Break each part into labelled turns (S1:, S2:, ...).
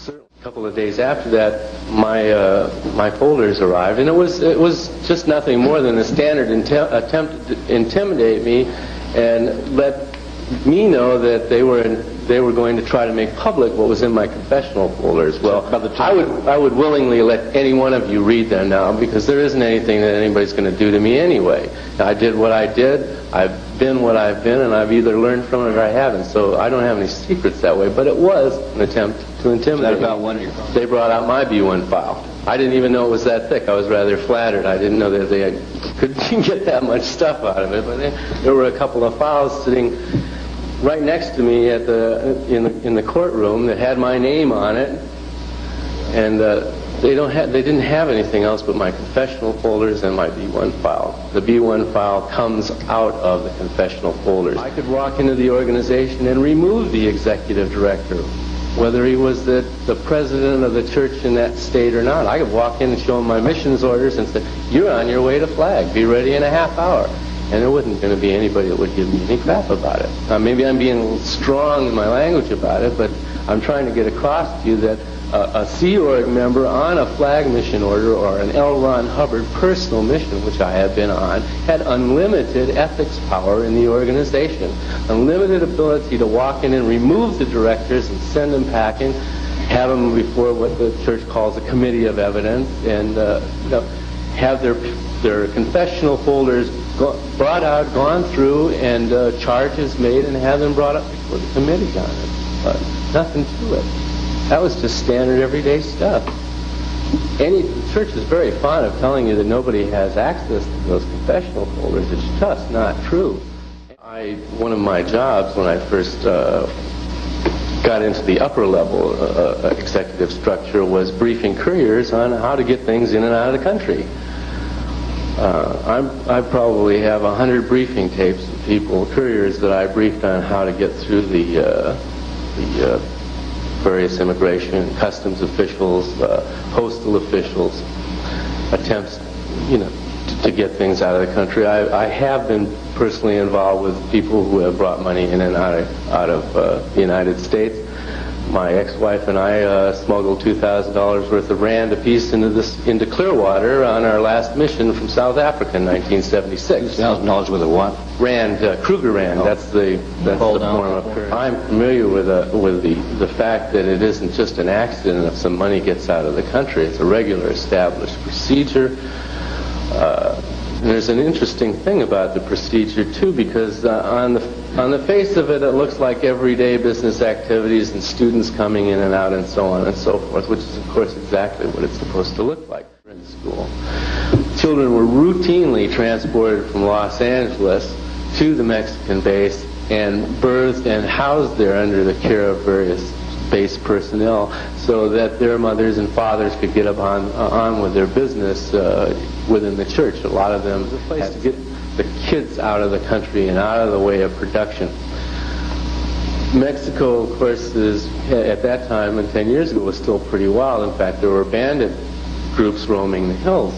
S1: A couple of days after that, my folders arrived, and it was just nothing more than a standard attempt to intimidate me and let me know that they were going to try to make public what was in my confessional folders. Well, I would willingly let any one of you read them now, because there isn't anything that anybody's going to do to me anyway. I did what I did, I've been what I've been, and I've either learned from it or I haven't, so I don't have any secrets that way, but it was an attempt to intimidate me. They brought out my B1 file. I didn't even know it was that thick. I was rather flattered. I didn't know that they could get that much stuff out of it, but there were a couple of files sitting right next to me at in the courtroom that had my name on it, and they didn't have anything else but my confessional folders and my B1 file. The B1 file comes out of the confessional folders. I could walk into the organization and remove the executive director, whether he was the president of the church in that state or not. I could walk in and show him my missions orders and say, "You're on your way to flag. Be ready in a half hour." And there wasn't going to be anybody that would give me any crap about it. Maybe I'm being a little strong in my language about it, but I'm trying to get across to you that a Sea Org member on a flag mission order or an L. Ron Hubbard personal mission, which I have been on, had unlimited ethics power in the organization, unlimited ability to walk in and remove the directors and send them packing, have them before what the church calls a committee of evidence, and have their confessional folders brought out, gone through, and charges made, and have them brought up before the committee on it. Nothing to it. That was just standard everyday stuff. The church is very fond of telling you that nobody has access to those confessional folders. It's just not true. One of my jobs when I first got into the upper level executive structure was briefing couriers on how to get things in and out of the country. I probably have 100 briefing tapes of people, couriers, that I briefed on how to get through the various immigration, customs officials, postal officials, attempts, to get things out of the country. I have been personally involved with people who have brought money in and out of the United States. My ex-wife and I smuggled $2,000 worth of rand apiece into Clearwater on our last mission from South Africa in 1976.
S2: $2,000 worth of what?
S1: Rand, Kruger rand. Oh. That's the form of currency. I'm familiar with the fact that it isn't just an accident if some money gets out of the country. It's a regular established procedure. There's an interesting thing about the procedure too, because on the face of it, it looks like everyday business activities and students coming in and out and so on and so forth, which is of course exactly what it's supposed to look like in school. Children were routinely transported from Los Angeles to the Mexican base and birthed and housed there under the care of various base personnel, so that their mothers and fathers could get on with their business within the church. A lot of them had to get the kids out of the country and out of the way of production. Mexico, of course, at that time and 10 years ago was still pretty wild. In fact, there were bandit groups roaming the hills,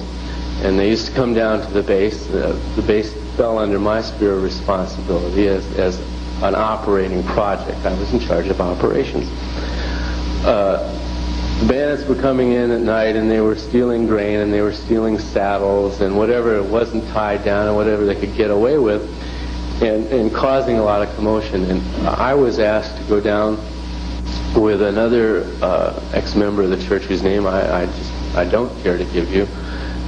S1: and they used to come down to the base. The base fell under my sphere of responsibility as an operating project. I was in charge of operations. The bandits were coming in at night, and they were stealing grain, and they were stealing saddles, and whatever wasn't tied down, and whatever they could get away with, and causing a lot of commotion. And I was asked to go down with another ex-member of the church, whose name I don't care to give you,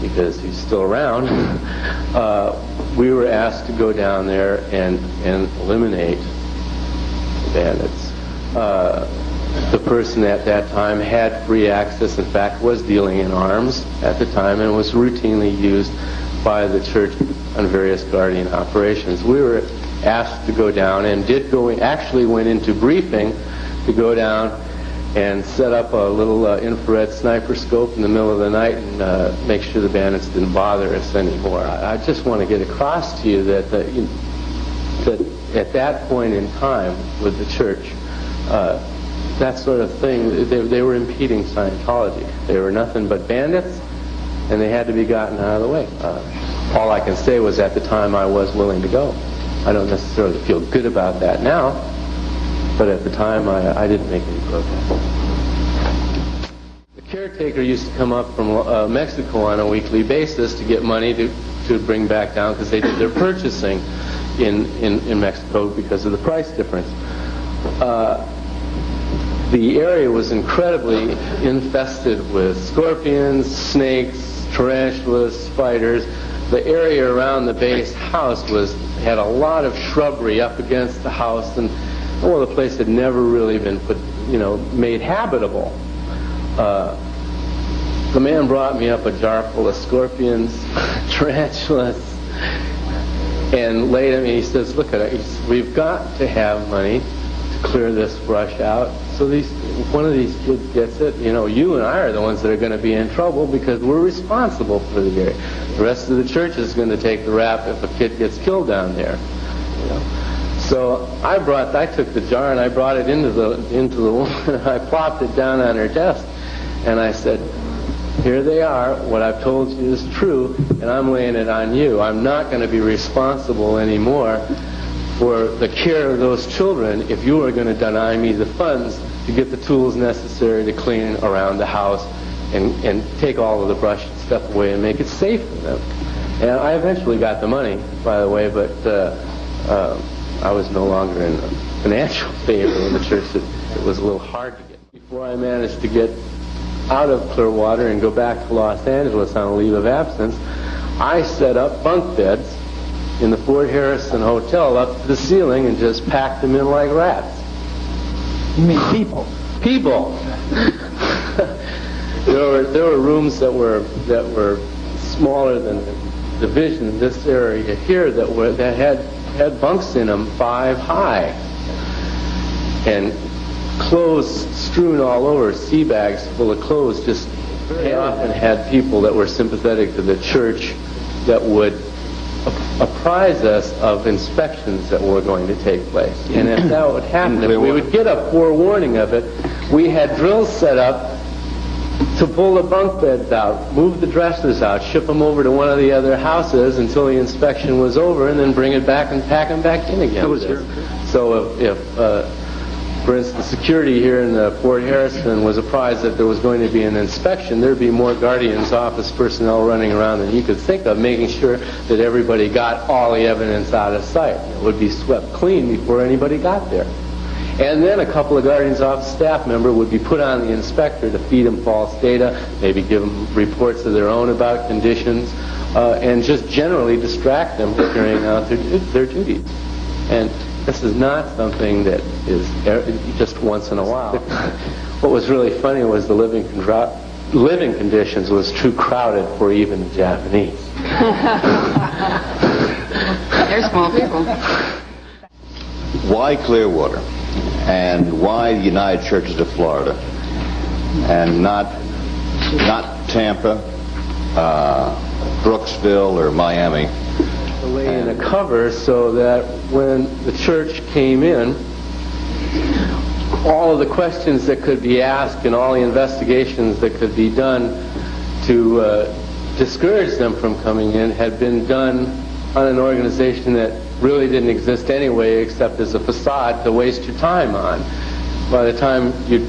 S1: because he's still around. We were asked to go down there and eliminate the bandits. The person at that time had free access, in fact was dealing in arms at the time, and was routinely used by the church on various guardian operations. We were asked to go down, and actually went into briefing to go down and set up a little infrared sniper scope in the middle of the night and make sure the bandits didn't bother us anymore. I just want to get across to you that at that point in time with the church, that sort of thing, they were impeding Scientology. They were nothing but bandits, and they had to be gotten out of the way. All I can say was at the time I was willing to go. I don't necessarily feel good about that now, but at the time I didn't make any protest. caretaker used to come up from Mexico on a weekly basis to get money to bring back down because they did their purchasing in Mexico because of the price difference. The area was incredibly infested with scorpions, snakes, tarantulas, spiders. The area around the base house had a lot of shrubbery up against the house, and the place had never really been made habitable. The man brought me up a jar full of scorpions, tarantulas, and laid at me. He says, "Look at it. He says, we've got to have money to clear this brush out. So one of these kids gets it. You and I are the ones that are going to be in trouble because we're responsible for the area. The rest of the church is going to take the rap if a kid gets killed down there." So I took the jar and I brought it into the woman. I plopped it down on her desk, and I said, "Here they are. What I've told you is true, and I'm laying it on you. I'm not going to be responsible anymore for the care of those children if you are going to deny me the funds to get the tools necessary to clean around the house and take all of the brush and stuff away and make it safe for them." And I eventually got the money, by the way, but I was no longer in financial favor in the church. It was a little hard to get. Before I managed to get out of Clearwater and go back to Los Angeles on a leave of absence, I set up bunk beds in the Fort Harrison Hotel up to the ceiling and just packed them in like rats.
S2: You mean people?
S1: People. There were rooms that were smaller than the division in this area here that had bunks in them 5 high, and clothes strewn all over, sea bags full of clothes. Just very often had people that were sympathetic to the church that would apprise us of inspections that were going to take place. And if that would happen, if we would get a forewarning of it, we had drills set up to pull the bunk beds out, move the dressers out, ship them over to one of the other houses until the inspection was over, and then bring it back and pack them back in again. So if for instance, security here in Fort Harrison was apprised that there was going to be an inspection, there'd be more guardian's office personnel running around than you could think of, making sure that everybody got all the evidence out of sight. It would be swept clean before anybody got there. And then a couple of guardian's office staff member would be put on the inspector to feed them false data, maybe give them reports of their own about conditions, and just generally distract them from carrying out their duties. And this is not something that is just once in a while. What was really funny was the living conditions was too crowded for even the Japanese.
S3: They're small people.
S4: Why Clearwater? And why the United Churches of Florida? And not Tampa, Brooksville, or Miami?
S1: Lay in a cover so that when the church came in, all of the questions that could be asked and all the investigations that could be done to discourage them from coming in had been done on an organization that really didn't exist anyway except as a facade to waste your time on. By the time you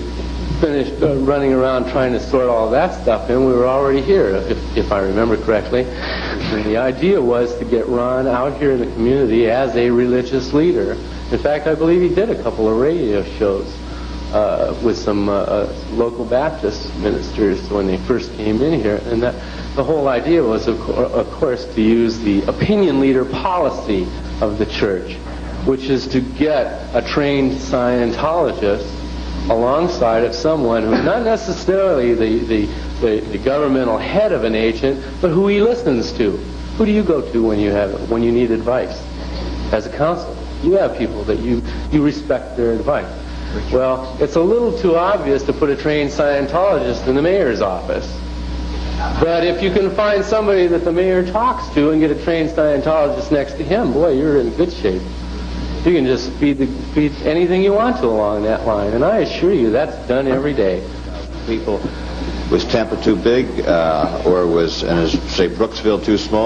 S1: finished running around trying to sort all that stuff in, we were already here, if I remember correctly. And the idea was to get Ron out here in the community as a religious leader. In fact, I believe he did a couple of radio shows with some local Baptist ministers when they first came in here. And that the whole idea was, of course, to use the opinion leader policy of the church, which is to get a trained Scientologist alongside of someone who's not necessarily the governmental head of an agent, but who he listens to. Who do you go to when you need advice? As a counselor, you have people that you respect their advice. Well, it's a little too obvious to put a trained Scientologist in the mayor's office. But if you can find somebody that the mayor talks to and get a trained Scientologist next to him, boy, you're in good shape. You can just feed anything you want to along that line, and I assure you that's done every day.
S4: People, was Tampa too big, or was, say, Brooksville too small?